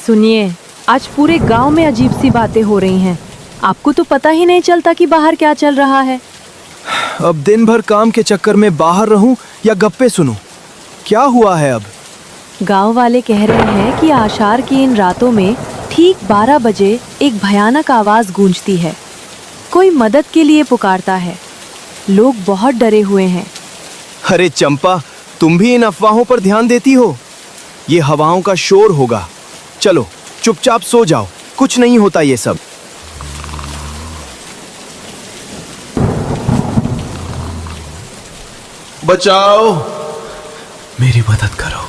सुनिए, आज पूरे गांव में अजीब सी बातें हो रही हैं। आपको तो पता ही नहीं चलता कि बाहर क्या चल रहा है। अब दिन भर काम के चक्कर में बाहर रहूं या गप्पे सुनूं? क्या हुआ है अब? गांव वाले कह रहे हैं कि आषाढ़ की इन रातों में ठीक 12 बजे एक भयानक आवाज गूंजती है। कोई मदद के लिए पुकारता है। लोग बहुत डरे हुए हैं। अरे चंपा, तुम भी इन अफवाहों पर ध्यान देती हो? ये हवाओं का शोर होगा। चलो चुपचाप सो जाओ, कुछ नहीं होता ये सब। बचाओ, मेरी मदद करो,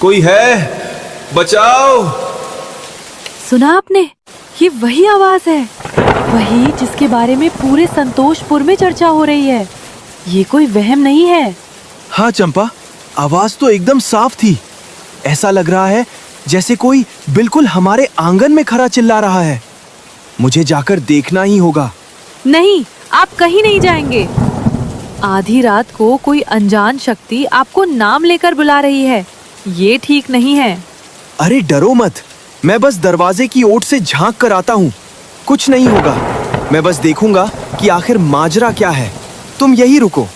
कोई है? बचाओ। सुना आपने? ये वही आवाज है, वही जिसके बारे में पूरे संतोषपुर में चर्चा हो रही है। ये कोई वहम नहीं है। हाँ चंपा, आवाज तो एकदम साफ थी। ऐसा लग रहा है जैसे कोई बिल्कुल हमारे आंगन में खड़ा चिल्ला रहा है। मुझे जाकर देखना ही होगा। नहीं, आप कहीं नहीं जाएंगे। आधी रात को कोई अनजान शक्ति आपको नाम लेकर बुला रही है। ये ठीक नहीं है। अरे डरो मत, मैं बस दरवाजे की ओट से झांक कर आता हूँ। कुछ नहीं होगा, मैं बस देखूंगा कि आखिर माजरा क्या है। तुम यही रुको।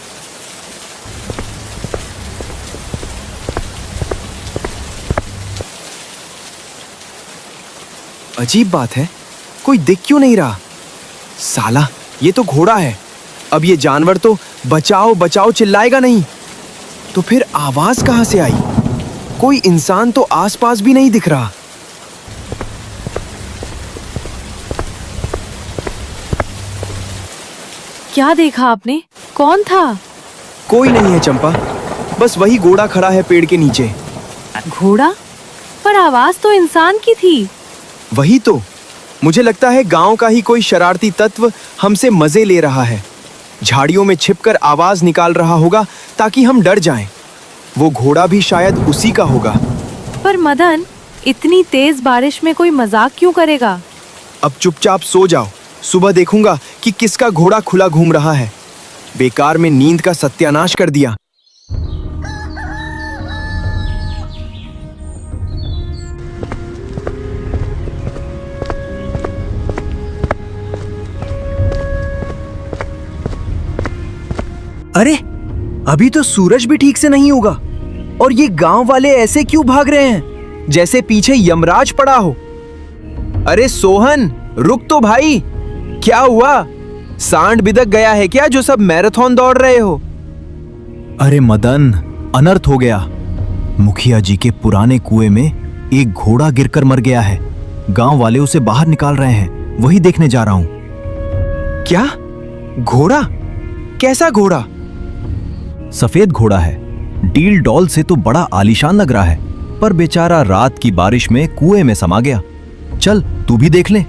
अजीब बात है, कोई दिख क्यों नहीं रहा? साला, ये तो घोड़ा है। अब ये जानवर तो बचाओ बचाओ चिल्लाएगा नहीं, तो फिर आवाज कहां से आई? कोई इंसान तो आसपास भी नहीं दिख रहा। क्या देखा आपने? कौन था? कोई नहीं है चंपा, बस वही घोड़ा खड़ा है पेड़ के नीचे। घोड़ा? पर आवाज तो इंसान की थी। वही तो, मुझे लगता है गांव का ही कोई शरारती तत्व हमसे मजे ले रहा है। झाड़ियों में छिपकर आवाज निकाल रहा होगा ताकि हम डर जाएं। वो घोड़ा भी शायद उसी का होगा। पर मदन, इतनी तेज बारिश में कोई मजाक क्यों करेगा? अब चुपचाप सो जाओ, सुबह देखूंगा कि किसका घोड़ा खुला घूम रहा है। बेकार में नींद का सत्यानाश कर दिया। अरे, अभी तो सूरज भी ठीक से नहीं होगा और ये गांव वाले ऐसे क्यों भाग रहे हैं जैसे पीछे यमराज पड़ा हो। अरे सोहन, रुक तो भाई। क्या हुआ? सांड बिदक गया है क्या जो सब मैराथन दौड़ रहे हो? अरे मदन, अनर्थ हो गया। मुखिया जी के पुराने कुएं में एक घोड़ा गिरकर मर गया है। गांव वाले उसे बाहर निकाल रहे हैं, वही देखने जा रहा हूं। क्या? घोड़ा? कैसा घोड़ा? सफेद घोड़ा है। डील डॉल से तो बड़ा आलीशान लग रहा है, पर बेचारा रात की बारिश में कुएं में समा गया। चल तू भी देख ले।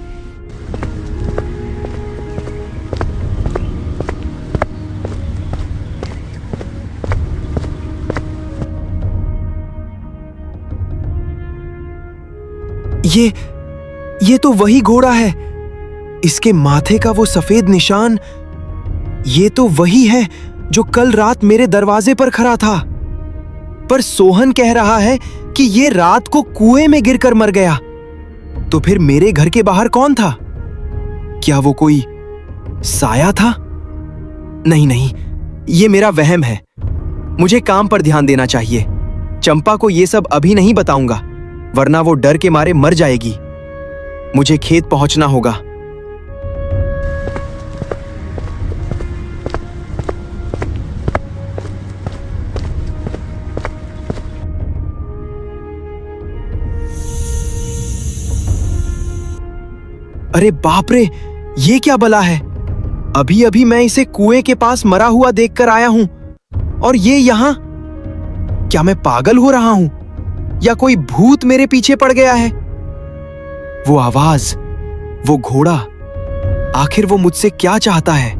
ये तो वही घोड़ा है। इसके माथे का वो सफेद निशान, ये तो वही है जो कल रात मेरे दरवाजे पर खड़ा था। पर सोहन कह रहा है कि ये रात को कुएं में गिरकर मर गया। तो फिर मेरे घर के बाहर कौन था? क्या वो कोई साया था? नहीं नहीं, ये मेरा वहम है। मुझे काम पर ध्यान देना चाहिए। चंपा को ये सब अभी नहीं बताऊंगा, वरना वो डर के मारे मर जाएगी। मुझे खेत पहुंचना होगा। अरे बाप रे, ये क्या बला है? अभी अभी मैं इसे कुएं के पास मरा हुआ देखकर आया हूं, और ये यहां। क्या मैं पागल हो रहा हूं या कोई भूत मेरे पीछे पड़ गया है? वो आवाज, वो घोड़ा, आखिर वो मुझसे क्या चाहता है?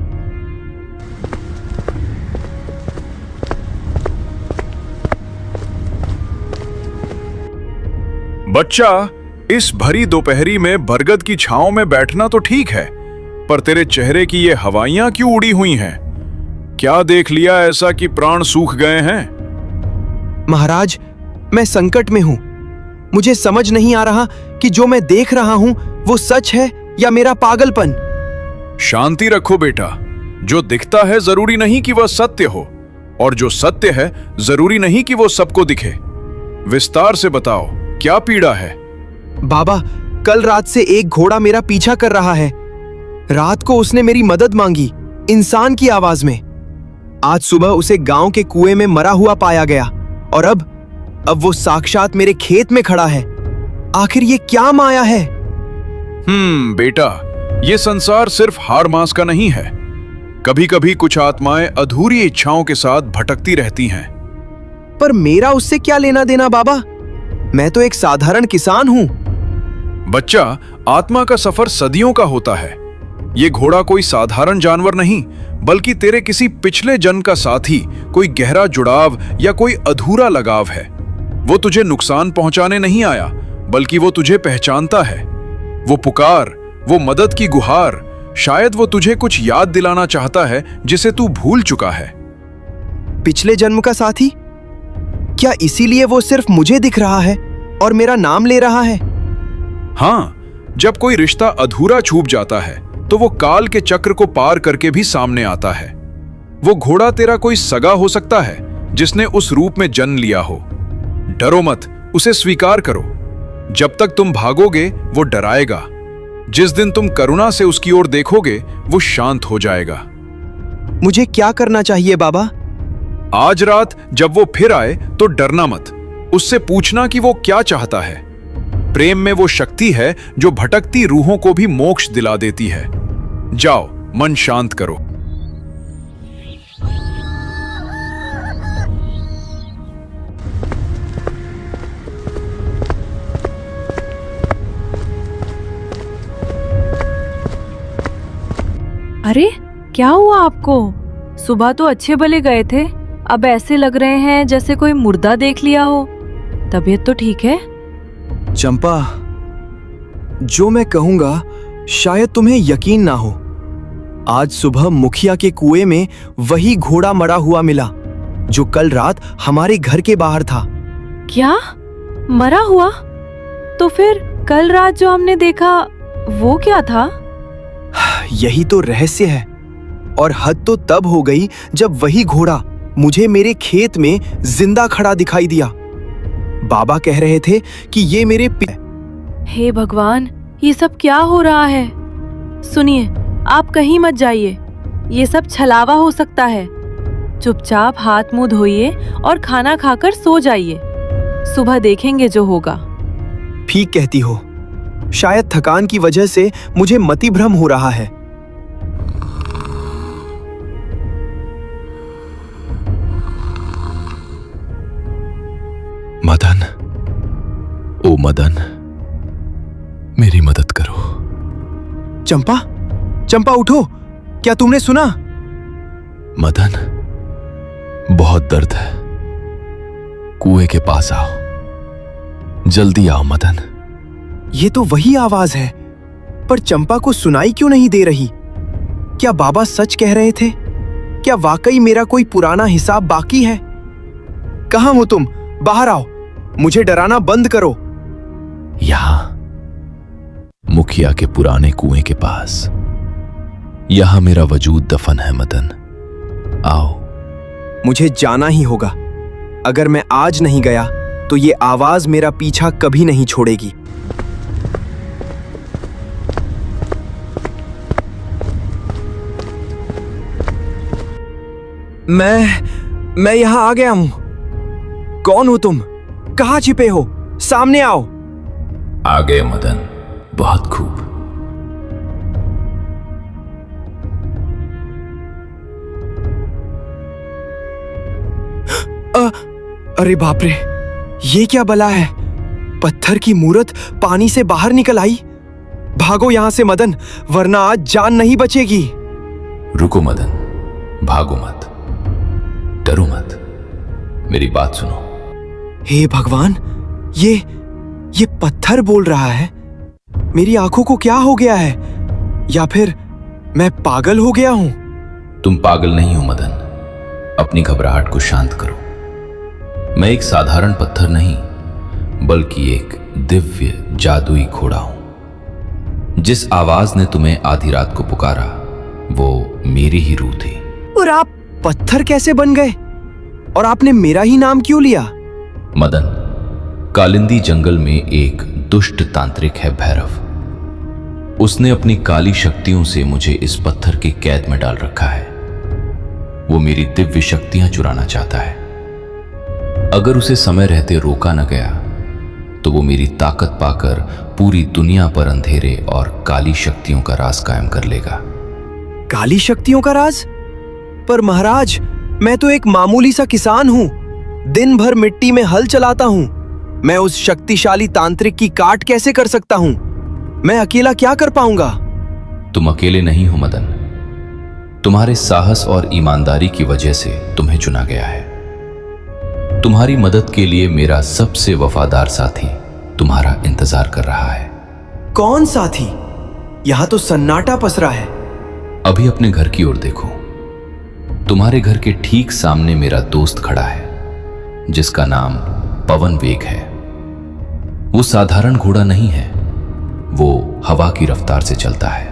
बच्चा, इस भरी दोपहरी में बरगद की छांव में बैठना तो ठीक है, पर तेरे चेहरे की ये हवाइयां क्यों उड़ी हुई हैं? क्या देख लिया ऐसा कि प्राण सूख गए हैं? महाराज, मैं संकट में हूं। मुझे समझ नहीं आ रहा कि जो मैं देख रहा हूं वो सच है या मेरा पागलपन। शांति रखो बेटा। जो दिखता है जरूरी नहीं कि वह सत्य हो, और जो सत्य है जरूरी नहीं कि वो सबको दिखे। विस्तार से बताओ, क्या पीड़ा है? बाबा, कल रात से एक घोड़ा मेरा पीछा कर रहा है। रात को उसने मेरी मदद मांगी, इंसान की आवाज में। आज सुबह उसे गांव के कुएं में मरा हुआ पाया गया, और अब वो साक्षात मेरे खेत में खड़ा है। आखिर ये क्या माया है? बेटा, ये संसार सिर्फ हार मास का नहीं है। कभी कभी कुछ आत्माएं अधूरी इच्छाओं के साथ भटकती रहती हैं। पर मेरा उससे क्या लेना देना बाबा? मैं तो एक साधारण किसान हूं। बच्चा, आत्मा का सफर सदियों का होता है। ये घोड़ा कोई साधारण जानवर नहीं, बल्कि तेरे किसी पिछले जन्म का साथी, कोई गहरा जुड़ाव या कोई अधूरा लगाव है। वो तुझे नुकसान पहुंचाने नहीं आया, बल्कि वो तुझे पहचानता है। वो पुकार, वो मदद की गुहार, शायद वो तुझे कुछ याद दिलाना चाहता है जिसे तू भूल चुका है। पिछले जन्म का साथी? क्या इसीलिए वो सिर्फ मुझे दिख रहा है और मेरा नाम ले रहा है? हाँ, जब कोई रिश्ता अधूरा छूट जाता है तो वो काल के चक्र को पार करके भी सामने आता है। वो घोड़ा तेरा कोई सगा हो सकता है जिसने उस रूप में जन्म लिया हो। डरो मत, उसे स्वीकार करो। जब तक तुम भागोगे वो डराएगा। जिस दिन तुम करुणा से उसकी ओर देखोगे वो शांत हो जाएगा। मुझे क्या करना चाहिए बाबा? आज रात जब वो फिर आए तो डरना मत। उससे पूछना कि वो क्या चाहता है। प्रेम में वो शक्ति है जो भटकती रूहों को भी मोक्ष दिला देती है। जाओ, मन शांत करो। अरे, क्या हुआ आपको? सुबह तो अच्छे भले गए थे, अब ऐसे लग रहे हैं जैसे कोई मुर्दा देख लिया हो। तबीयत तो ठीक है? चंपा, जो मैं कहूंगा शायद तुम्हें यकीन ना हो। आज सुबह मुखिया के कुएं में वही घोड़ा मरा हुआ मिला जो कल रात हमारे घर के बाहर था। क्या? मरा हुआ? तो फिर कल रात जो हमने देखा वो क्या था? यही तो रहस्य है। और हद तो तब हो गई जब वही घोड़ा मुझे मेरे खेत में जिंदा खड़ा दिखाई दिया। बाबा कह रहे थे कि ये मेरे हे भगवान, ये सब क्या हो रहा है? सुनिए, आप कहीं मत जाइए। ये सब छलावा हो सकता है। चुपचाप हाथ मुंह धोइए और खाना खाकर सो जाइए। सुबह देखेंगे जो होगा। ठीक कहती हो। शायद थकान की वजह से मुझे मति भ्रम हो रहा है। मदन, ओ मदन, मेरी मदद करो। चंपा, चंपा उठो। क्या तुमने सुना? मदन, बहुत दर्द है। कुएं के पास आओ, जल्दी आओ मदन। ये तो वही आवाज है, पर चंपा को सुनाई क्यों नहीं दे रही? क्या बाबा सच कह रहे थे? क्या वाकई मेरा कोई पुराना हिसाब बाकी है? कहाँ हो तुम? बाहर आओ, मुझे डराना बंद करो। यहां, मुखिया के पुराने कुएं के पास। यहां मेरा वजूद दफन है मदन। आओ। मुझे जाना ही होगा। अगर मैं आज नहीं गया तो ये आवाज मेरा पीछा कभी नहीं छोड़ेगी। मैं यहां आ गया हूं। कौन हो तुम? कहां छिपे हो? सामने आओ। आ गए मदन, बहुत खूब। अरे बाप रे, ये क्या बला है? पत्थर की मूरत पानी से बाहर निकल आई। भागो यहां से मदन, वरना आज जान नहीं बचेगी। रुको मदन, भागो मत, डरो मत, मेरी बात सुनो। हे भगवान, ये पत्थर बोल रहा है। मेरी आंखों को क्या हो गया है? या फिर मैं पागल हो गया हूं? तुम पागल नहीं हो मदन, अपनी घबराहट को शांत करो। मैं एक साधारण पत्थर नहीं, बल्कि एक दिव्य जादुई घोड़ा हूं। जिस आवाज ने तुम्हें आधी रात को पुकारा वो मेरी ही रूह थी। और आप पत्थर कैसे बन गए? और आपने मेरा ही नाम क्यों लिया? मदन, कालिंदी जंगल में एक दुष्ट तांत्रिक है भैरव। उसने अपनी काली शक्तियों से मुझे इस पत्थर की कैद में डाल रखा है। वो मेरी दिव्य शक्तियां चुराना चाहता है। अगर उसे समय रहते रोका न गया तो वो मेरी ताकत पाकर पूरी दुनिया पर अंधेरे और काली शक्तियों का राज कायम कर लेगा। काली शक्तियों का राज? पर महाराज, मैं तो एक मामूली सा किसान हूं। दिन भर मिट्टी में हल चलाता हूं। मैं उस शक्तिशाली तांत्रिक की काट कैसे कर सकता हूं? मैं अकेला क्या कर पाऊंगा? तुम अकेले नहीं हो मदन। तुम्हारे साहस और ईमानदारी की वजह से तुम्हें चुना गया है। तुम्हारी मदद के लिए मेरा सबसे वफादार साथी तुम्हारा इंतजार कर रहा है। कौन साथी? यहां तो सन्नाटा पसरा है। अभी अपने घर की ओर देखो। तुम्हारे घर के ठीक सामने मेरा दोस्त खड़ा है जिसका नाम पवन वेग है। वो साधारण घोड़ा नहीं है, वो हवा की रफ्तार से चलता है।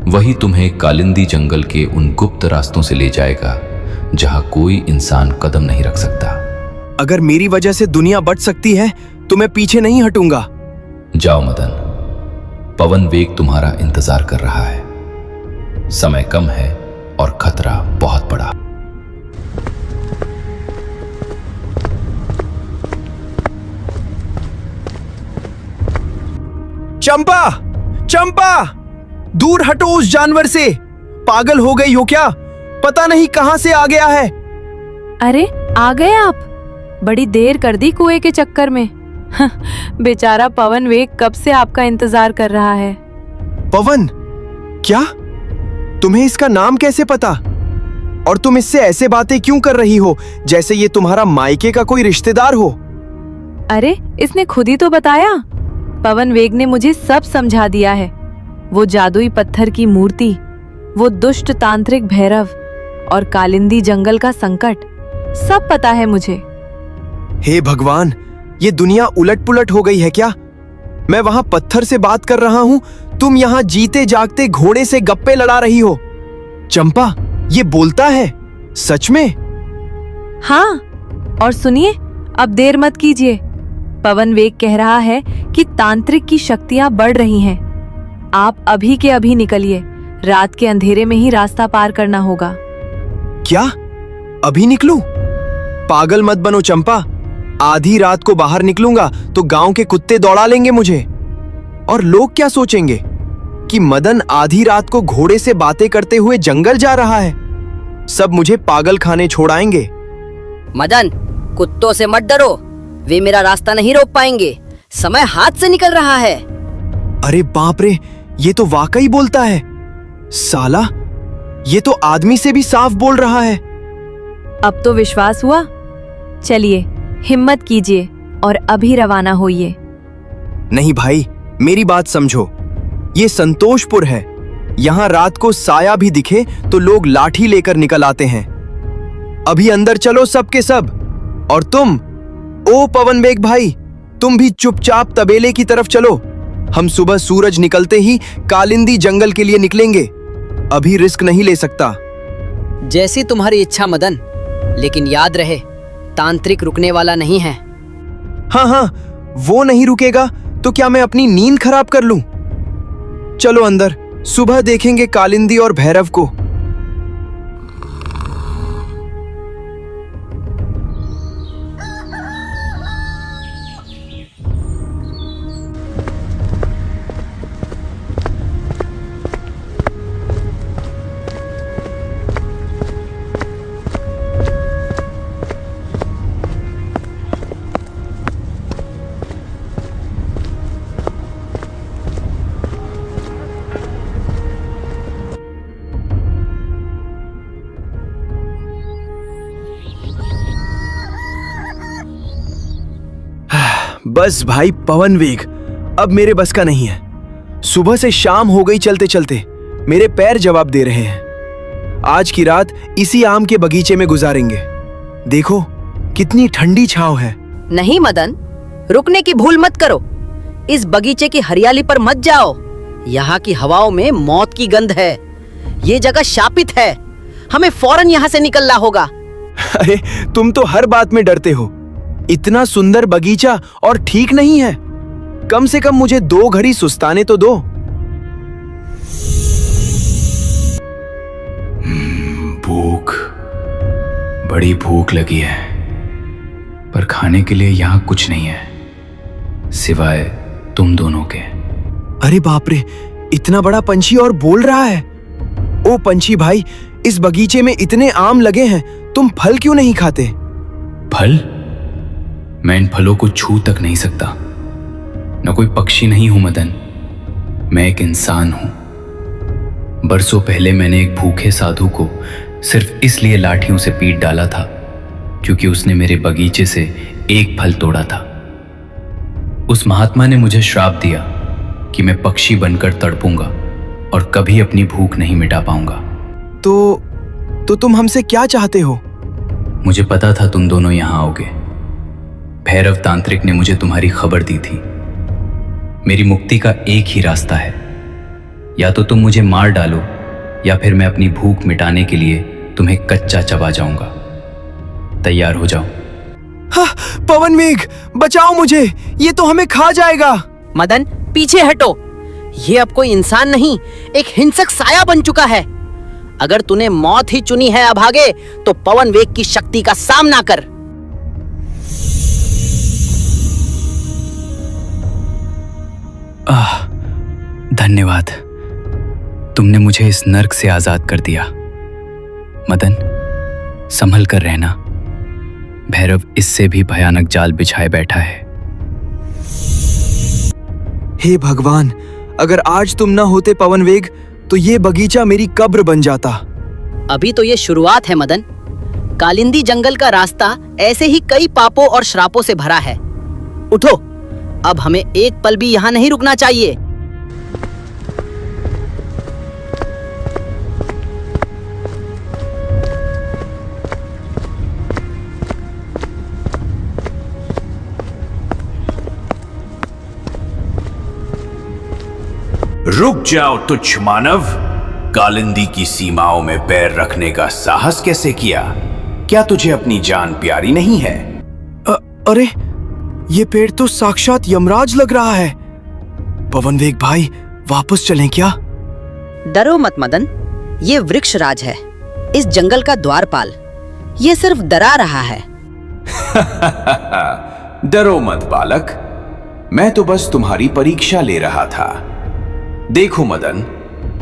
वही तुम्हें कालिंदी जंगल के उन गुप्त रास्तों से ले जाएगा जहां कोई इंसान कदम नहीं रख सकता। अगर मेरी वजह से दुनिया बच सकती है तो मैं पीछे नहीं हटूंगा। जाओ मदन, पवन वेग तुम्हारा इंतजार कर रहा है। समय कम है और खतरा बहुत बड़ा। चंपा, चंपा, दूर हटो उस जानवर से। पागल हो गई हो क्या? पता नहीं कहां से आ गया है। अरे आ गए आप? बड़ी देर कर दी कुएं के चक्कर में। बेचारा पवन वेग कब से आपका इंतजार कर रहा है। पवन? क्या? तुम्हें इसका नाम कैसे पता? और तुम इससे ऐसे बातें क्यों कर रही हो जैसे ये तुम्हारा मायके का कोई रिश्तेदार हो? अरे इसने खुद ही तो बताया। पवन वेग ने मुझे सब समझा दिया है। वो जादुई पत्थर की मूर्ति, वो दुष्ट तांत्रिक भैरव और कालिंदी जंगल का संकट, सब पता है मुझे। हे भगवान, ये दुनिया उलट पुलट हो गई है क्या? मैं वहां पत्थर से बात कर रहा हूं, तुम यहां जीते जागते घोड़े से गप्पे लड़ा रही हो। चंपा, ये बोलता है सच में? हाँ, और सुनिए, अब देर मत कीजिए। पवन वेग कह रहा है कि तांत्रिक की शक्तियां बढ़ रही हैं। आप अभी के अभी निकलिए। रात के अंधेरे में ही रास्ता पार करना होगा। क्या? अभी निकलूं? पागल मत बनो चंपा। आधी रात को बाहर निकलूंगा तो गांव के कुत्ते दौड़ा लेंगे मुझे। और लोग क्या सोचेंगे कि मदन आधी रात को घोड़े से बातें करते हुए जंगल जा रहा है। सब मुझे पागल खाने छोड़ाएंगे। मदन, कुत्तों से मत डरो, वे मेरा रास्ता नहीं रोक पाएंगे। समय हाथ से निकल रहा है। अरे बाप रे, ये तो वाकई बोलता है। साला, ये तो आदमी से भी साफ बोल रहा है। अब तो विश्वास हुआ। चलिए, हिम्मत कीजिए और अभी रवाना होइए। नहीं भाई, मेरी बात समझो। ये संतोषपुर है। यहाँ रात को साया भी दिखे तो लोग लाठी लेकर निकल आते हैं। अभी अंदर चलो सब के सब। और तुम, ओ पवन वेग भाई, तुम भी चुपचाप तबेले की तरफ चलो। हम सुबह सूरज निकलते ही कालिंदी जंगल के लिए निकलेंगे। अभी रिस्क नहीं ले सकता। जैसी तुम्हारी इच्छा मदन, लेकिन याद रहे, तांत्रिक रुकने वाला नहीं है। हाँ हाँ, वो नहीं रुकेगा तो क्या मैं अपनी नींद खराब कर लूं? चलो अंदर, सुबह देखेंगे कालिंदी और भैरव को। बस भाई पवन वेग, अब मेरे बस का नहीं है। सुबह से शाम हो गई चलते चलते, मेरे पैर जवाब दे रहे हैं। आज की रात इसी आम के बगीचे में गुजारेंगे। देखो कितनी ठंडी छांव है। नहीं मदन, रुकने की भूल मत करो। इस बगीचे की हरियाली पर मत जाओ। यहाँ की हवाओं में मौत की गंध है। ये जगह शापित है। हमें फौरन यहाँ से निकलना होगा। अरे तुम तो हर बात में डरते हो। इतना सुंदर बगीचा और ठीक नहीं है। कम से कम मुझे 2 घड़ी सुस्ताने तो दो। भूख, बड़ी भूख लगी है, पर खाने के लिए यहाँ कुछ नहीं है सिवाय तुम दोनों के। अरे बाप रे, इतना बड़ा पंछी और बोल रहा है। ओ पंछी भाई, इस बगीचे में इतने आम लगे हैं, तुम फल क्यों नहीं खाते? फल? मैं इन फलों को छू तक नहीं सकता। न कोई पक्षी नहीं हूं मदन, मैं एक इंसान हूं। बरसों पहले मैंने एक भूखे साधु को सिर्फ इसलिए लाठियों से पीट डाला था क्योंकि उसने मेरे बगीचे से एक फल तोड़ा था। उस महात्मा ने मुझे श्राप दिया कि मैं पक्षी बनकर तड़पूंगा और कभी अपनी भूख नहीं मिटा पाऊंगा। तो तुम हमसे क्या चाहते हो? मुझे पता था तुम दोनों यहां आओगे। भैरव तांत्रिक ने मुझे तुम्हारी खबर दी थी। मेरी मुक्ति का एक ही रास्ता है, या तो तुम मुझे मार डालो या फिर मैं अपनी भूख मिटाने के लिए तुम्हें कच्चा चबा जाऊंगा। तैयार हो जाओ। हाँ, पवन मेघ, बचाओ मुझे, ये तो हमें खा जाएगा। मदन, पीछे हटो। ये अब कोई इंसान नहीं, एक हिंसक साया बन चुका है। अगर तूने मौत ही चुनी है अभागे, तो पवन वेग की शक्ति का सामना कर। धन्यवाद, तुमने मुझे इस नर्क से आजाद कर दिया। मदन, संभल कर रहना। भैरव इससे भी भयानक जाल बिछाए बैठा है। हे भगवान, अगर आज तुम ना होते पवन वेग, तो ये बगीचा मेरी कब्र बन जाता। अभी तो ये शुरुआत है मदन। कालिंदी जंगल का रास्ता ऐसे ही कई पापों और श्रापों से भरा है। उठो, अब हमें एक पल भी यहाँ नहीं रुकना चाहिए। रुक जाओ तुच्छ मानव, कालिंदी की सीमाओं में पैर रखने का साहस कैसे किया? क्या तुझे अपनी जान प्यारी नहीं है? अरे ये पेड़ तो साक्षात यमराज लग रहा है। पवन वेग भाई, वापस चलें क्या? डरो मत मदन, ये वृक्ष राज है, इस जंगल का द्वारपाल। ये सिर्फ डरा रहा है। डरो मत बालक, मैं तो बस तुम्हारी परीक्षा ले रहा था। देखो मदन,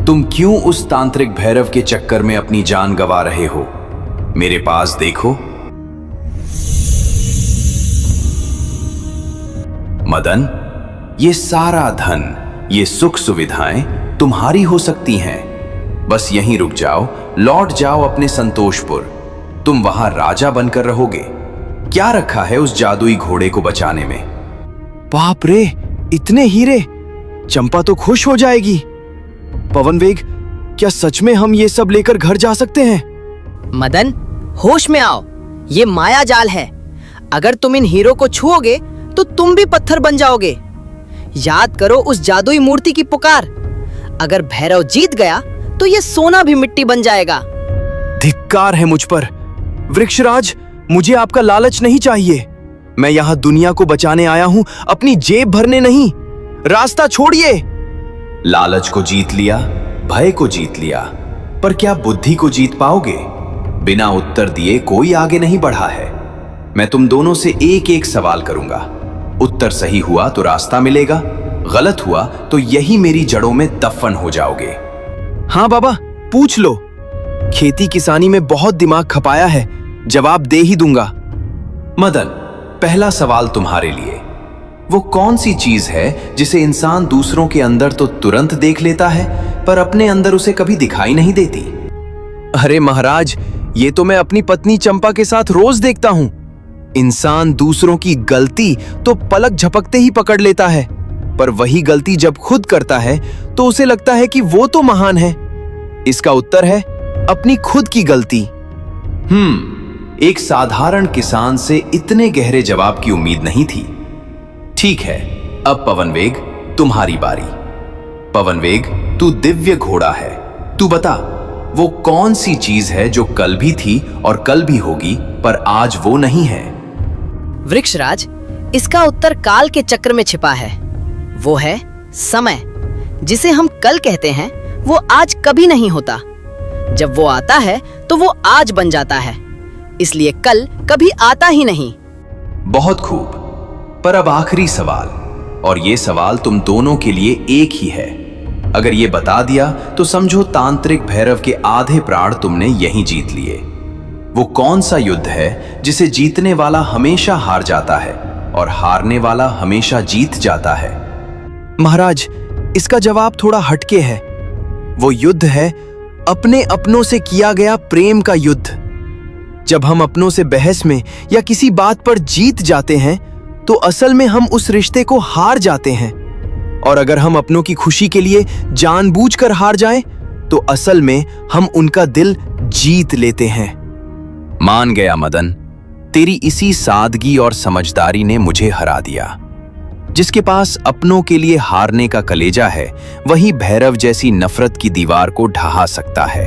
तुम क्यों उस तांत्रिक भैरव के चक्कर में अपनी जान गंवा रहे हो? मेरे पास देखो। मदन, ये सारा धन, ये सुख सुविधाएं तुम्हारी हो सकती हैं। बस यहीं रुक जाओ, लौट जाओ अपने संतोषपुर। तुम वहां राजा बनकर रहोगे। क्या रखा है उस जादुई घोड़े को बचाने में? बाप रे, इतने हीरे! चंपा तो खुश हो जाएगी। पवन वेग, क्या सच में हम ये सब लेकर घर जा सकते हैं? मदन, होश में आओ। ये माया जाल है। अगर तुम इन हीरो को छुओगे तो तुम भी पत्थर बन जाओगे। याद करो उस जादुई मूर्ति की पुकार। अगर भैरव जीत गया तो ये सोना भी मिट्टी बन जाएगा। धिक्कार है मुझ पर। वृक्षराज, मुझे आपका लालच नहीं चाहिए। मैं यहाँ दुनिया को बचाने आया हूँ, अपनी जेब भरने नहीं। रास्ता छोड़िए। लालच को जीत लिया, भय को जीत लिया, पर क्या बुद्धि को जीत पाओगे? बिना उत्तर दिए कोई आगे नहीं बढ़ा है। मैं तुम दोनों से एक एक सवाल करूंगा। उत्तर सही हुआ तो रास्ता मिलेगा, गलत हुआ तो यही मेरी जड़ों में दफन हो जाओगे। हाँ बाबा, पूछ लो। खेती किसानी में बहुत दिमाग खपाया है, जवाब दे ही दूंगा। मदन, पहला सवाल तुम्हारे लिए। वो कौन सी चीज है जिसे इंसान दूसरों के अंदर तो तुरंत देख लेता है, पर अपने अंदर उसे कभी दिखाई नहीं देती? अरे महाराज, ये तो मैं अपनी पत्नी चंपा के साथ रोज देखता हूँ। इंसान दूसरों की गलती तो पलक झपकते ही पकड़ लेता है, पर वही गलती जब खुद करता है तो उसे लगता है कि वो तो महान है। इसका उत्तर है अपनी खुद की गलती। एक साधारण किसान से इतने गहरे जवाब की उम्मीद नहीं थी। ठीक है, अब पवनवेग तुम्हारी बारी। पवनवेग, तू दिव्य घोड़ा है। तू बता, वो कौन सी चीज है जो कल भी थी और कल भी होगी पर आज वो नहीं है? वृक्षराज, इसका उत्तर काल के चक्र में छिपा है। वो है समय। जिसे हम कल कहते हैं वो आज कभी नहीं होता। जब वो आता है तो वो आज बन जाता है, इसलिए कल कभी आता ही नहीं। बहुत खूब। पर अब आखिरी सवाल, और ये सवाल तुम दोनों के लिए एक ही है। अगर ये बता दिया तो समझो तांत्रिक भैरव के आधे प्राण तुमने यहीं जीत लिए। वो कौन सा युद्ध है जिसे जीतने वाला हमेशा हार जाता है और हारने वाला हमेशा जीत जाता है? महाराज, इसका जवाब थोड़ा हटके है। वो युद्ध है अपने अपनों से किया गया प्रेम का युद्ध। जब हम अपनों से बहस में या किसी बात पर जीत जाते हैं तो असल में हम उस रिश्ते को हार जाते हैं, और अगर हम अपनों की खुशी के लिए जानबूझकर हार जाएं तो असल में हम उनका दिल जीत लेते हैं। मान गया मदन, तेरी इसी सादगी और समझदारी ने मुझे हरा दिया। जिसके पास अपनों के लिए हारने का कलेजा है, वही भैरव जैसी नफरत की दीवार को ढहा सकता है।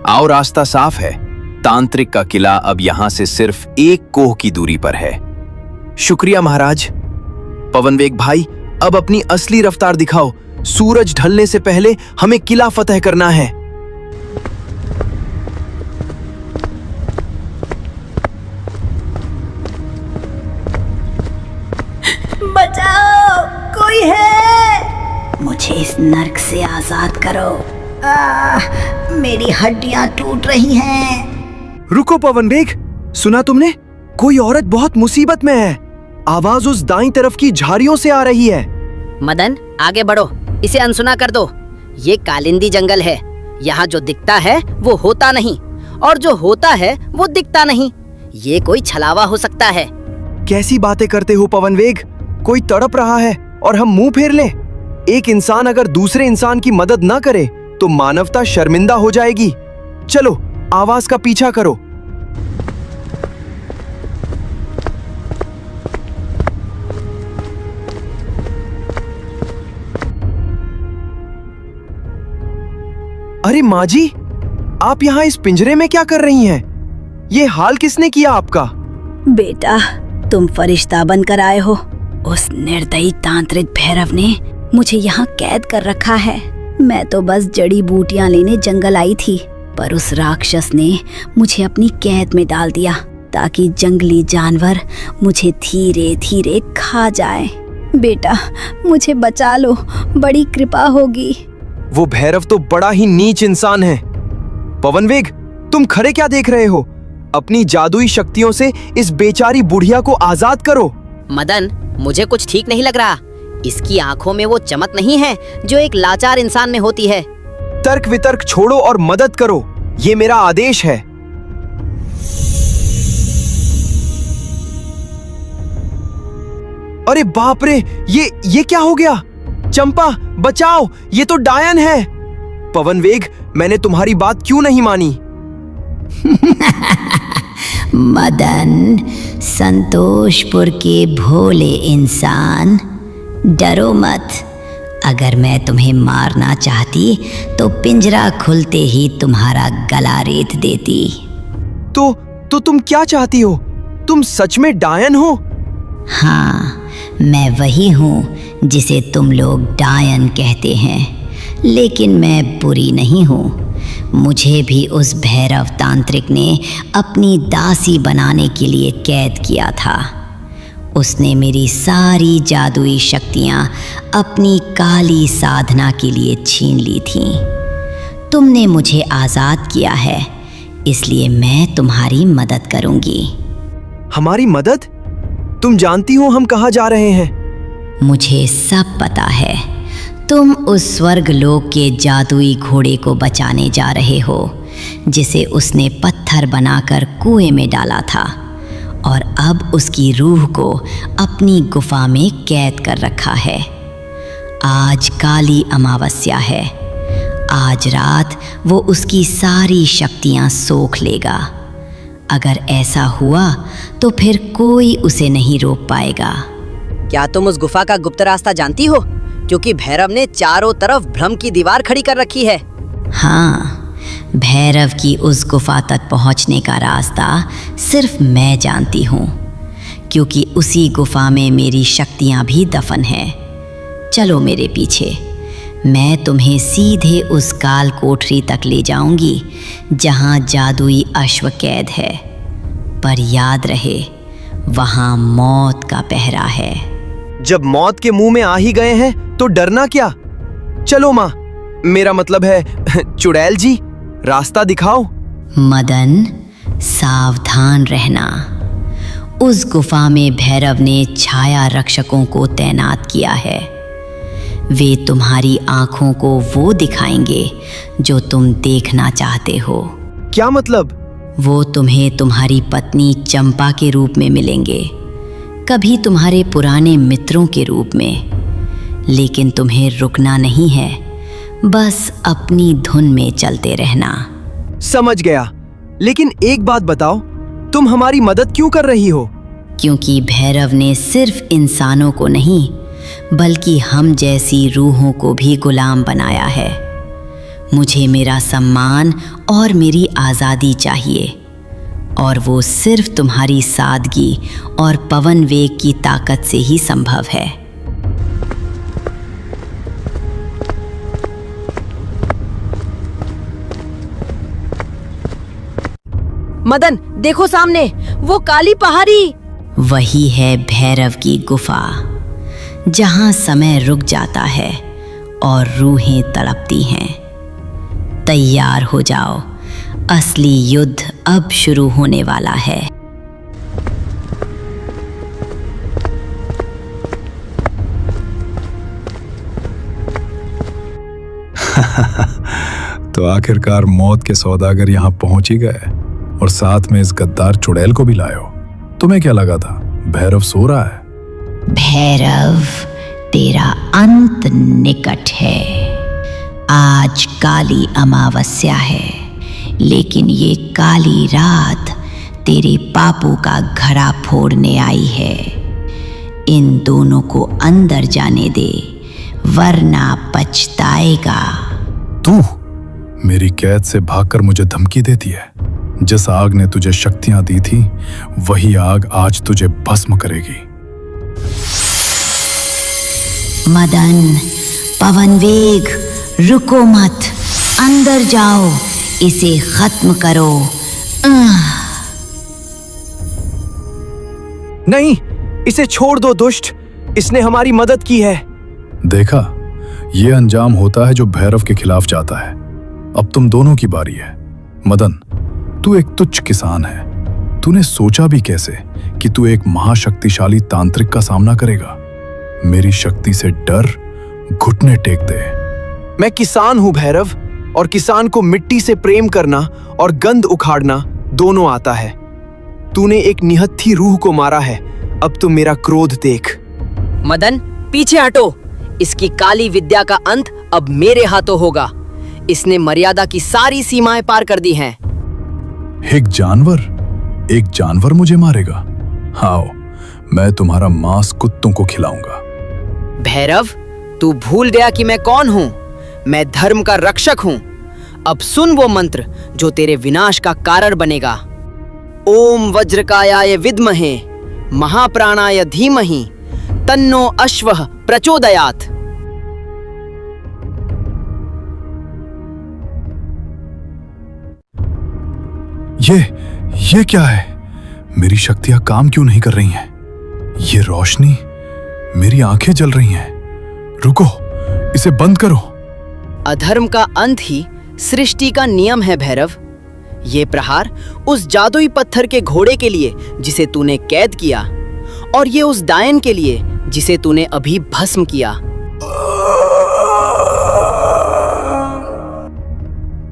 आओ, रास्ता साफ है। तांत्रिक का किला अब यहां से सिर्फ 1 कोह की दूरी पर है। शुक्रिया महाराज। पवनवेग भाई, अब अपनी असली रफ्तार दिखाओ। सूरज ढलने से पहले हमें किला फतह करना है। बचाओ, कोई है? मुझे इस नर्क से आजाद करो। मेरी हड्डियां टूट रही हैं। रुको पवनवेग, सुना तुमने? कोई औरत बहुत मुसीबत में है। आवाज उस दाईं तरफ की झाड़ियों से आ रही है। मदन, आगे बढ़ो, इसे अनसुना कर दो। ये कालिंदी जंगल है। यहाँ जो दिखता है वो होता नहीं, और जो होता है वो दिखता नहीं। ये कोई छलावा हो सकता है। कैसी बातें करते हो पवनवेग? कोई तड़प रहा है और हम मुंह फेर लें? एक इंसान अगर दूसरे इंसान की मदद ना करे तो मानवता शर्मिंदा हो जाएगी। चलो, आवाज का पीछा करो। अरे माँ जी, आप यहाँ इस पिंजरे में क्या कर रही हैं? ये हाल किसने किया आपका? बेटा, तुम फरिश्ता बनकर आए हो। उस निर्दयी तांत्रिक भैरव ने मुझे यहाँ कैद कर रखा है। मैं तो बस जड़ी बूटियां लेने जंगल आई थी, पर उस राक्षस ने मुझे अपनी कैद में डाल दिया ताकि जंगली जानवर मुझे धीरे धीरे खा जाए। बेटा, मुझे बचा लो, बड़ी कृपा होगी। वो भैरव तो बड़ा ही नीच इंसान है। पवनवेग, तुम खड़े क्या देख रहे हो? अपनी जादुई शक्तियों से इस बेचारी बुढ़िया को आजाद करो। मदन, मुझे कुछ ठीक नहीं लग रहा। इसकी आंखों में वो चमक नहीं है जो एक लाचार इंसान में होती है। तर्क वितर्क छोड़ो और मदद करो, ये मेरा आदेश है। अरे बाप रे, ये क्या हो गया? चंपा, बचाओ, ये तो डायन है। पवनवेग, मैंने तुम्हारी बात क्यों नहीं मानी? मदन, संतोषपुर के भोले इंसान, डरो मत। अगर मैं तुम्हें मारना चाहती तो पिंजरा खुलते ही तुम्हारा गला रेत देती। तो तुम क्या चाहती हो? तुम सच में डायन हो? हाँ, मैं वही हूँ जिसे तुम लोग डायन कहते हैं, लेकिन मैं बुरी नहीं हूँ। मुझे भी उस भैरव तांत्रिक ने अपनी दासी बनाने के लिए कैद किया था। उसने मेरी सारी जादुई शक्तियाँ अपनी काली साधना के लिए छीन ली थीं। तुमने मुझे आज़ाद किया है, इसलिए मैं तुम्हारी मदद करूँगी। हमारी मदद? तुम जानती हो हम कहाँ जा रहे हैं? मुझे सब पता है। तुम उस स्वर्ग लोक के जादुई घोड़े को बचाने जा रहे हो, जिसे उसने पत्थर बनाकर कुएं में डाला था, और अब उसकी रूह को अपनी गुफा में कैद कर रखा है। आज काली अमावस्या है। आज रात वो उसकी सारी शक्तियां सोख लेगा। अगर ऐसा हुआ तो फिर कोई उसे नहीं रोक पाएगा। क्या तुम उस गुफा का गुप्त रास्ता जानती हो? क्योंकि भैरव ने चारों तरफ भ्रम की दीवार खड़ी कर रखी है। हाँ, भैरव की उस गुफा तक पहुंचने का रास्ता सिर्फ मैं जानती हूँ, क्योंकि उसी गुफा में मेरी शक्तियाँ भी दफन हैं। चलो मेरे पीछे, मैं तुम्हें सीधे उस काल कोठरी तक ले जाऊंगी जहाँ जादुई अश्व कैद है। पर याद रहे, वहाँ मौत का पहरा है। जब मौत के मुंह में आ ही गए हैं तो डरना क्या? चलो माँ, मेरा मतलब है चुड़ैल जी, रास्ता दिखाओ। मदन, सावधान रहना। उस गुफा में भैरव ने छाया रक्षकों को तैनात किया है। वे तुम्हारी आंखों को वो दिखाएंगे जो तुम देखना चाहते हो। क्या मतलब? वो तुम्हें तुम्हारी पत्नी चंपा के रूप में मिलेंगे, कभी तुम्हारे पुराने मित्रों के रूप में। लेकिन तुम्हें रुकना नहीं है, बस अपनी धुन में चलते रहना। समझ गया, लेकिन एक बात बताओ, तुम हमारी मदद क्यों कर रही हो? क्योंकि भैरव ने सिर्फ इंसानों को नहीं, बल्कि हम जैसी रूहों को भी गुलाम बनाया है। मुझे मेरा सम्मान और मेरी आज़ादी चाहिए, और वो सिर्फ तुम्हारी सादगी और पवन वेग की ताकत से ही संभव है। मदन, देखो सामने, वो काली पहाड़ी। वही है भैरव की गुफा, जहां समय रुक जाता है और रूहें तड़पती हैं। तैयार हो जाओ, असली युद्ध अब शुरू होने वाला है। तो आखिरकार मौत के सौदागर यहाँ पहुंच ही गए, और साथ में इस गद्दार चुड़ैल को भी लाए हो। तुम्हें क्या लगा था भैरव सो रहा है? भैरव, तेरा अंत निकट है। आज काली अमावस्या है, लेकिन ये काली रात तेरे पापों का घड़ा फोड़ने आई है। इन दोनों को अंदर जाने दे, वरना पछताएगा। तू मेरी कैद से भागकर मुझे धमकी देती है। जिस आग ने तुझे शक्तियां दी थी, वही आग आज तुझे भस्म करेगी। मदन, पवन वेग, रुको मत, अंदर जाओ, इसे खत्म करो। नहीं, इसे छोड़ दो दुष्ट, इसने हमारी मदद की है। देखा, ये अंजाम होता है जो भैरव के खिलाफ जाता है। अब तुम दोनों की बारी है। मदन, तू एक तुच्छ किसान है। तूने सोचा भी कैसे कि तू एक महाशक्तिशाली तांत्रिक का सामना करेगा? मेरी शक्ति से डर, घुटने टेक दे। मैं किसान हूं भैरव, और किसान को मिट्टी से प्रेम करना और गंध उखाड़ना दोनों आता है। तूने एक निहत्थी रूह को मारा है, अब तुम मेरा क्रोध देख। मदन, पीछे हटो। इसकी काली विद्या का अंत अब मेरे हाथों होगा। इसने मर्यादा की सारी सीमाएं पार कर दी हैं। एक जानवर मुझे मारेगा? आओ, मैं तुम्हारा मांस कुत्तों को खिलाऊंगा। भैरव, तू भूल गया कि मैं कौन हूँ। मैं धर्म का रक्षक हूँ। अब सुन वो मंत्र जो तेरे विनाश का कारण बनेगा। ओम वज्रकायाय विद्महे महाप्राणाय धीमहि तन्नो अश्वः प्रचोदयात्। ये क्या है? मेरी शक्तियां काम क्यों नहीं कर रही हैं? ये रोशनी, मेरी आंखें जल रही हैं। रुको, इसे बंद करो। अधर्म का अंत ही सृष्टि का नियम है भैरव। ये प्रहार उस जादुई पत्थर के घोड़े के लिए जिसे तूने कैद किया, और ये उस डायन के लिए जिसे तूने अभी भस्म किया।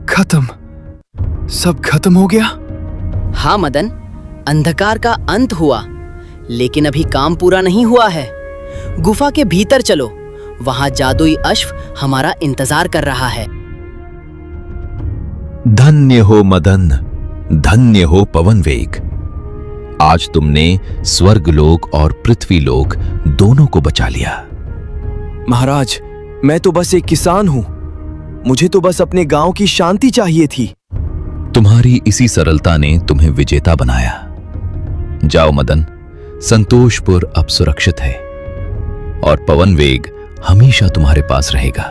खत्म, सब खत्म हो गया। हाँ मदन, अंधकार का अंत हुआ, लेकिन अभी काम पूरा नहीं हुआ है। गुफा के भीतर चलो, वहां जादुई अश्व हमारा इंतजार कर रहा है। धन्य हो मदन, धन्य हो पवन वेग। आज तुमने स्वर्गलोक और पृथ्वीलोक दोनों को बचा लिया। महाराज, मैं तो बस एक किसान हूं। मुझे तो बस अपने गांव की शांति चाहिए थी। तुम्हारी इसी सरलता ने तुम्हें विजेता बनाया। जाओ मदन, संतोषपुर अब सुरक्षित है और पवन वेग हमेशा तुम्हारे पास रहेगा,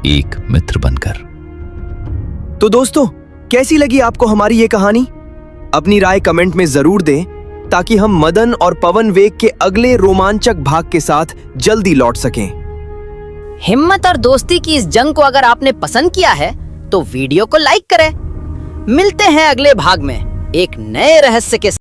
एक मित्र बनकर। तो दोस्तों, कैसी लगी आपको हमारी ये कहानी? अपनी राय कमेंट में जरूर दें ताकि हम मदन और पवन वेग के अगले रोमांचक भाग के साथ जल्दी लौट सकें। हिम्मत और दोस्ती की इस जंग को अगर आपने पसंद किया है तो वीडियो को लाइक करें। मिलते हैं अगले भाग में एक नए रहस्य के साथ।